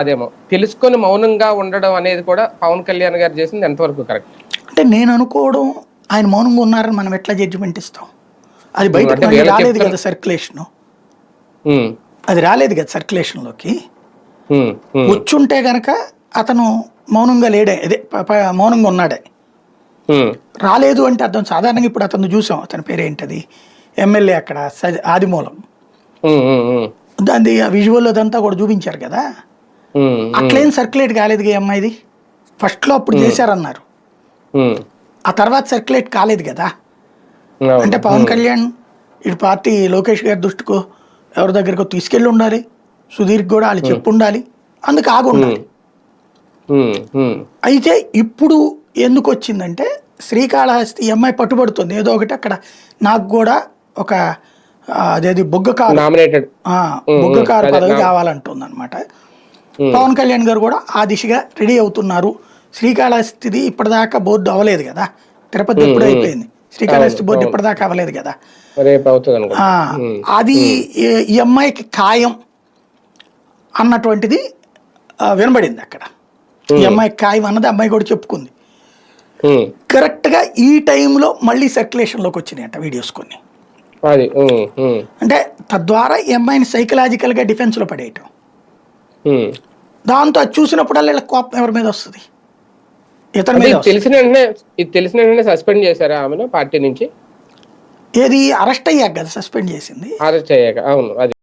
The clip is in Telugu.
అదేమో తెలుసుకొని మౌనంగా ఉండడం అనేది కూడా పవన్ కళ్యాణ్ గారు చేసింది ఎంతవరకు కరెక్ట్? అంటే నేను అనుకోవడం, ఆయన మౌనంగా ఉన్నారని మనం ఎట్లా జడ్జిమెంట్ ఇస్తాం? అది బయటకు అంటే మళ్ళీ వీళ్ళకి రాలేదు చెప్తారు. కదా సర్క్యులేషన్. అది రాలేదు కదా సర్క్యులేషన్లోకి. వచ్చుంటే గనక అతను మౌనంగా లేడే, అదే మౌనంగా ఉన్నాడే. రాలేదు అంటే అర్థం సాధారణంగా ఇప్పుడు అతను చూసాం, అతని పేరేంటది, ఎమ్మెల్యే అక్కడ ఆదిమూలం, దాని విజువల్ అదంతా కూడా చూపించారు కదా. అట్లేం సర్క్యులేట్ కాలేదుగా అమ్మాయిది. ఫస్ట్లో అప్పుడు చేశారన్నారు, ఆ తర్వాత సర్క్యులేట్ కాలేదు కదా. అంటే పవన్ కళ్యాణ్ ఇటు పార్టీ లోకేష్ గారి దృష్టికో ఎవరి దగ్గరకో తీసుకెళ్ళి ఉండాలి, సుధీర్ కూడా వాళ్ళు చెప్పు ఉండాలి, అందుకు ఆగి ఉండాలి. అయితే ఇప్పుడు ఎందుకు వచ్చిందంటే శ్రీకాళహస్తి ఈ అమ్మాయి పట్టుబడుతుంది ఏదో ఒకటి అక్కడ, నాకు కూడా ఒక అదేది బొగ్గకారు పదవి కావాలంటుంది అనమాట. పవన్ కళ్యాణ్ గారు కూడా ఆ దిశగా రెడీ అవుతున్నారు. శ్రీకాళహస్తిది ఇప్పటిదాకా బోర్డు అవ్వలేదు కదా, తిరుపతి ఎప్పుడు అయిపోయింది, శ్రీకాళహస్తి బోర్డు ఇప్పటిదాకా అవ్వలేదు కదా. అది ఈ అమ్మాయికి ఖాయం అన్నటువంటిది వినబడింది అక్కడ. ఈ అమ్మాయికి ఖాయం అన్నది అమ్మాయి కూడా చెప్పుకుంది. కరెక్ట్గా ఈ టైంలో మళ్ళీ సర్క్యులేషన్లోకి వచ్చినాయట వీడియోస్ కొన్ని. అంటే తద్వారా ఈ అమ్మాయిని సైకలాజికల్గా డిఫెన్స్లో పడేయటం. దాంతో అది చూసినప్పుడల్లా ఇలా కోపం ఎవరి మీద వస్తుంది, ఇతని మీద. తెలిసిన వెంటనే సస్పెండ్ చేశారా ఆమెను పార్టీ నుంచి? ఏది అరెస్ట్ అయ్యాక కదా సస్పెండ్ చేసింది. అరెస్ట్ అయ్యాక, అవును. అది